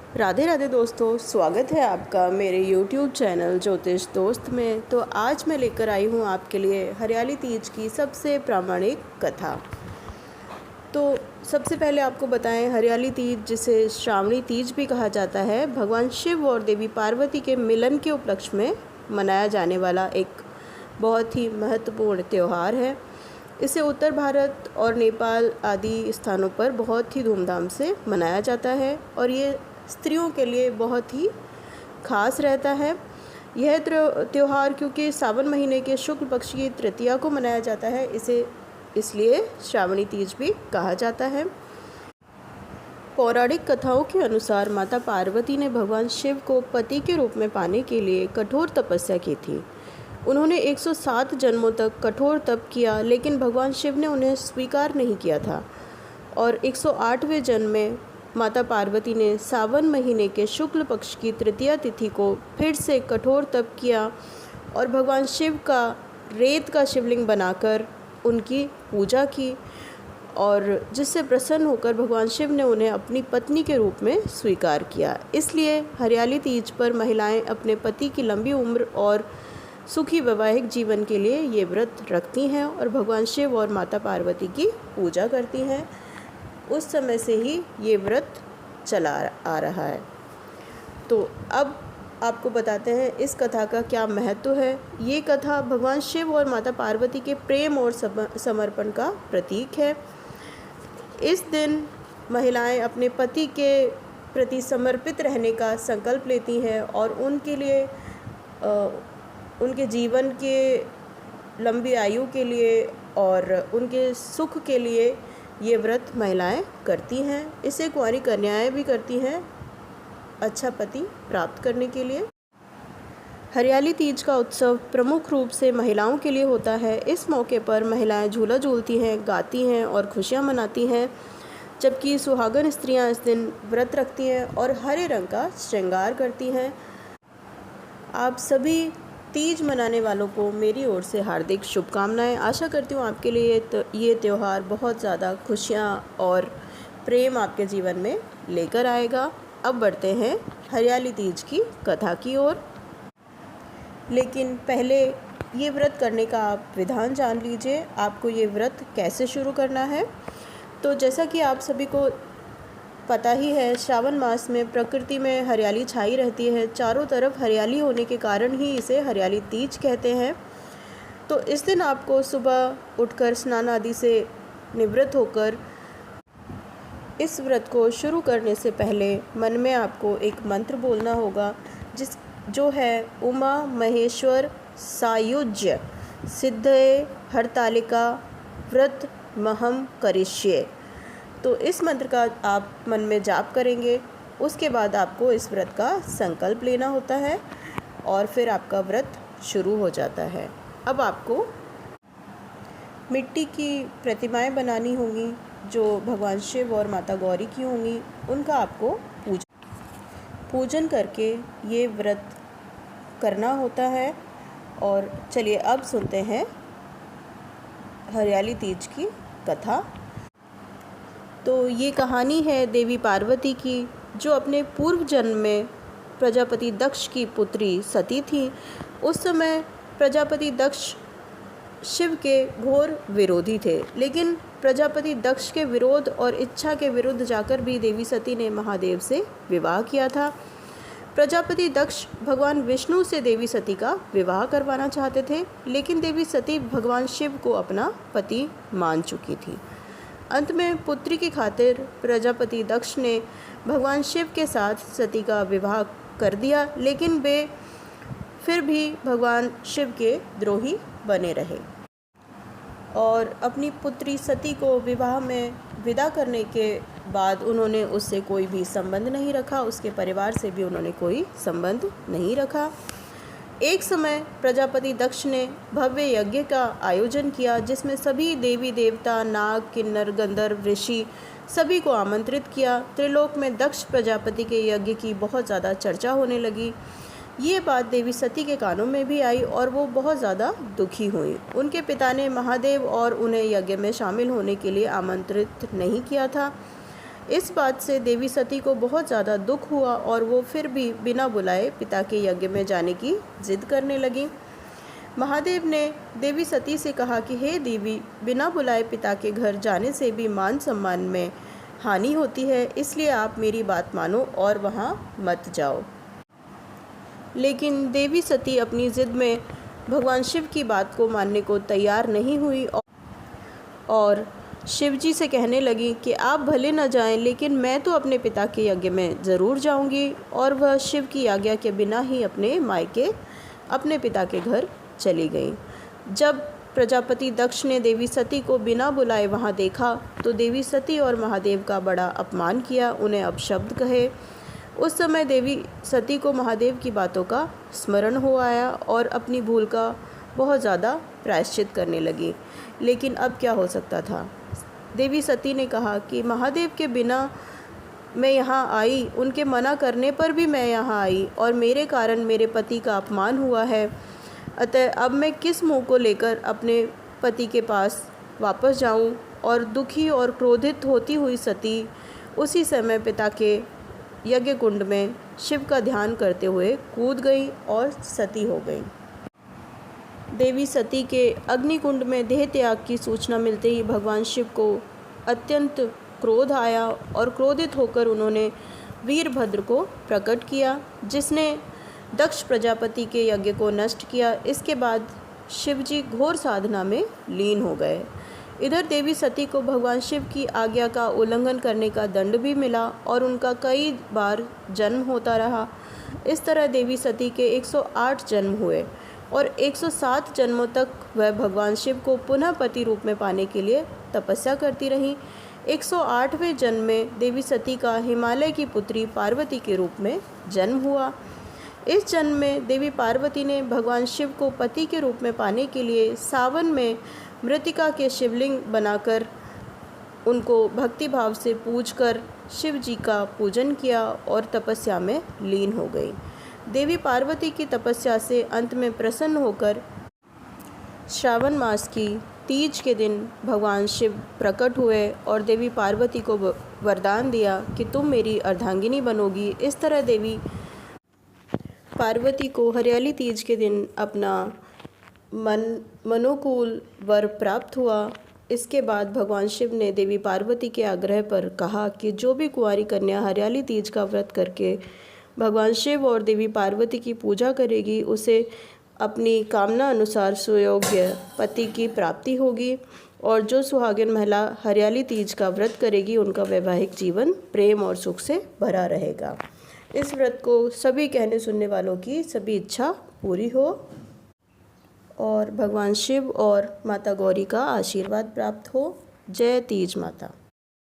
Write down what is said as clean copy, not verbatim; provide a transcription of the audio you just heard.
राधे राधे दोस्तों, स्वागत है आपका मेरे YouTube चैनल ज्योतिष दोस्त में। तो आज मैं लेकर आई हूँ आपके लिए हरियाली तीज की सबसे प्रामाणिक कथा। तो सबसे पहले आपको बताएं, हरियाली तीज जिसे श्रावणी तीज भी कहा जाता है, भगवान शिव और देवी पार्वती के मिलन के उपलक्ष्य में मनाया जाने वाला एक बहुत ही महत्वपूर्ण त्यौहार है। इसे उत्तर भारत और नेपाल आदि स्थानों पर बहुत ही धूमधाम से मनाया जाता है और ये स्त्रियों के लिए बहुत ही खास रहता है। यह त्यौहार क्योंकि सावन महीने के शुक्ल पक्ष की तृतीया को मनाया जाता है, इसे इसलिए श्रावणी तीज भी कहा जाता है। पौराणिक कथाओं के अनुसार माता पार्वती ने भगवान शिव को पति के रूप में पाने के लिए कठोर तपस्या की थी। उन्होंने 107 जन्मों तक कठोर तप किया, लेकिन भगवान शिव ने उन्हें स्वीकार नहीं किया था और 108वें जन्म में माता पार्वती ने सावन महीने के शुक्ल पक्ष की तृतीया तिथि को फिर से कठोर तप किया और भगवान शिव का रेत का शिवलिंग बनाकर उनकी पूजा की और जिससे प्रसन्न होकर भगवान शिव ने उन्हें अपनी पत्नी के रूप में स्वीकार किया। इसलिए हरियाली तीज पर महिलाएं अपने पति की लंबी उम्र और सुखी वैवाहिक जीवन के लिए ये व्रत रखती हैं और भगवान शिव और माता पार्वती की पूजा करती हैं। उस समय से ही ये व्रत चला आ रहा है। तो अब आपको बताते हैं इस कथा का क्या महत्व है। ये कथा भगवान शिव और माता पार्वती के प्रेम और समर्पण का प्रतीक है। इस दिन महिलाएं अपने पति के प्रति समर्पित रहने का संकल्प लेती हैं और उनके लिए उनके जीवन के लंबी आयु के लिए और उनके सुख के लिए ये व्रत महिलाएं करती हैं। इसे कुंवारी कन्याएं भी करती हैं अच्छा पति प्राप्त करने के लिए। हरियाली तीज का उत्सव प्रमुख रूप से महिलाओं के लिए होता है। इस मौके पर महिलाएं झूला झूलती हैं, गाती हैं और खुशियां मनाती हैं, जबकि सुहागन स्त्रियां इस दिन व्रत रखती हैं और हरे रंग का श्रृंगार करती हैं। आप सभी तीज मनाने वालों को मेरी ओर से हार्दिक शुभकामनाएं। आशा करती हूँ आपके लिए ये त्यौहार बहुत ज़्यादा खुशियाँ और प्रेम आपके जीवन में लेकर आएगा। अब बढ़ते हैं हरियाली तीज की कथा की ओर, लेकिन पहले ये व्रत करने का आप विधान जान लीजिए। आपको ये व्रत कैसे शुरू करना है। तो जैसा कि आप सभी को पता ही है, श्रावण मास में प्रकृति में हरियाली छाई रहती है। चारों तरफ हरियाली होने के कारण ही इसे हरियाली तीज कहते हैं। तो इस दिन आपको सुबह उठकर स्नान आदि से निवृत्त होकर इस व्रत को शुरू करने से पहले मन में आपको एक मंत्र बोलना होगा, जो है उमा महेश्वर सायुज्य सिद्धये हरतालिका व्रत महम करिष्ये। तो इस मंत्र का आप मन में जाप करेंगे। उसके बाद आपको इस व्रत का संकल्प लेना होता है और फिर आपका व्रत शुरू हो जाता है। अब आपको मिट्टी की प्रतिमाएं बनानी होंगी जो भगवान शिव और माता गौरी की होंगी। उनका आपको पूजन करके ये व्रत करना होता है। और चलिए अब सुनते हैं हरियाली तीज की कथा। तो ये कहानी है देवी पार्वती की, जो अपने पूर्व जन्म में प्रजापति दक्ष की पुत्री सती थी। उस समय प्रजापति दक्ष शिव के घोर विरोधी थे, लेकिन प्रजापति दक्ष के विरोध और इच्छा के विरुद्ध जाकर भी देवी सती ने महादेव से विवाह किया था। प्रजापति दक्ष भगवान विष्णु से देवी सती का विवाह करवाना चाहते थे, लेकिन देवी सती भगवान शिव को अपना पति मान चुकी थी। अंत में पुत्री की खातिर प्रजापति दक्ष ने भगवान शिव के साथ सती का विवाह कर दिया, लेकिन वे फिर भी भगवान शिव के द्रोही बने रहे और अपनी पुत्री सती को विवाह में विदा करने के बाद उन्होंने उससे कोई भी संबंध नहीं रखा, उसके परिवार से भी उन्होंने कोई संबंध नहीं रखा। एक समय प्रजापति दक्ष ने भव्य यज्ञ का आयोजन किया, जिसमें सभी देवी देवता, नाग, किन्नर, गंधर्व, ऋषि सभी को आमंत्रित किया। त्रिलोक में दक्ष प्रजापति के यज्ञ की बहुत ज़्यादा चर्चा होने लगी। ये बात देवी सती के कानों में भी आई और वो बहुत ज़्यादा दुखी हुई। उनके पिता ने महादेव और उन्हें यज्ञ में शामिल होने के लिए आमंत्रित नहीं किया था। इस बात से देवी सती को बहुत ज़्यादा दुख हुआ और वो फिर भी बिना बुलाए पिता के यज्ञ में जाने की जिद करने लगी। महादेव ने देवी सती से कहा कि हे देवी, बिना बुलाए पिता के घर जाने से भी मान सम्मान में हानि होती है, इसलिए आप मेरी बात मानो और वहाँ मत जाओ। लेकिन देवी सती अपनी ज़िद में भगवान शिव की बात को मानने को तैयार नहीं हुई और शिवजी से कहने लगी कि आप भले न जाएं, लेकिन मैं तो अपने पिता के यज्ञ में ज़रूर जाऊंगी। और वह शिव की आज्ञा के बिना ही अपने मायके अपने पिता के घर चली गई। जब प्रजापति दक्ष ने देवी सती को बिना बुलाए वहां देखा तो देवी सती और महादेव का बड़ा अपमान किया, उन्हें अपशब्द कहे। उस समय देवी सती को महादेव की बातों का स्मरण हो आया और अपनी भूल का बहुत ज़्यादा प्रायश्चित करने लगी। लेकिन अब क्या हो सकता था। देवी सती ने कहा कि महादेव के बिना मैं यहाँ आई, उनके मना करने पर भी मैं यहाँ आई और मेरे कारण मेरे पति का अपमान हुआ है। अतः अब मैं किस मुँह को लेकर अपने पति के पास वापस जाऊँ। और दुखी और क्रोधित होती हुई सती उसी समय पिता के यज्ञ कुंड में शिव का ध्यान करते हुए कूद गई और सती हो गई। देवी सती के अग्निकुंड में देह त्याग की सूचना मिलते ही भगवान शिव को अत्यंत क्रोध आया और क्रोधित होकर उन्होंने वीरभद्र को प्रकट किया, जिसने दक्ष प्रजापति के यज्ञ को नष्ट किया। इसके बाद शिवजी घोर साधना में लीन हो गए। इधर देवी सती को भगवान शिव की आज्ञा का उल्लंघन करने का दंड भी मिला और उनका कई बार जन्म होता रहा। इस तरह देवी सती के 108 जन्म हुए और 107 जन्मों तक वह भगवान शिव को पुनः पति रूप में पाने के लिए तपस्या करती रहीं। 108वें जन्म में देवी सती का हिमालय की पुत्री पार्वती के रूप में जन्म हुआ। इस जन्म में देवी पार्वती ने भगवान शिव को पति के रूप में पाने के लिए सावन में मृतिका के शिवलिंग बनाकर उनको भक्तिभाव से पूजकर शिव जी का पूजन किया और तपस्या में लीन हो गई। देवी पार्वती की तपस्या से अंत में प्रसन्न होकर श्रावण मास की तीज के दिन भगवान शिव प्रकट हुए और देवी पार्वती को वरदान दिया कि तुम मेरी अर्धांगिनी बनोगी। इस तरह देवी पार्वती को हरियाली तीज के दिन अपना मनोकूल वर प्राप्त हुआ। इसके बाद भगवान शिव ने देवी पार्वती के आग्रह पर कहा कि जो भी कुंवारी कन्या हरियाली तीज का व्रत करके भगवान शिव और देवी पार्वती की पूजा करेगी, उसे अपनी कामना अनुसार सुयोग्य पति की प्राप्ति होगी। और जो सुहागिन महिला हरियाली तीज का व्रत करेगी, उनका वैवाहिक जीवन प्रेम और सुख से भरा रहेगा। इस व्रत को सभी कहने सुनने वालों की सभी इच्छा पूरी हो और भगवान शिव और माता गौरी का आशीर्वाद प्राप्त हो। जय तीज माता।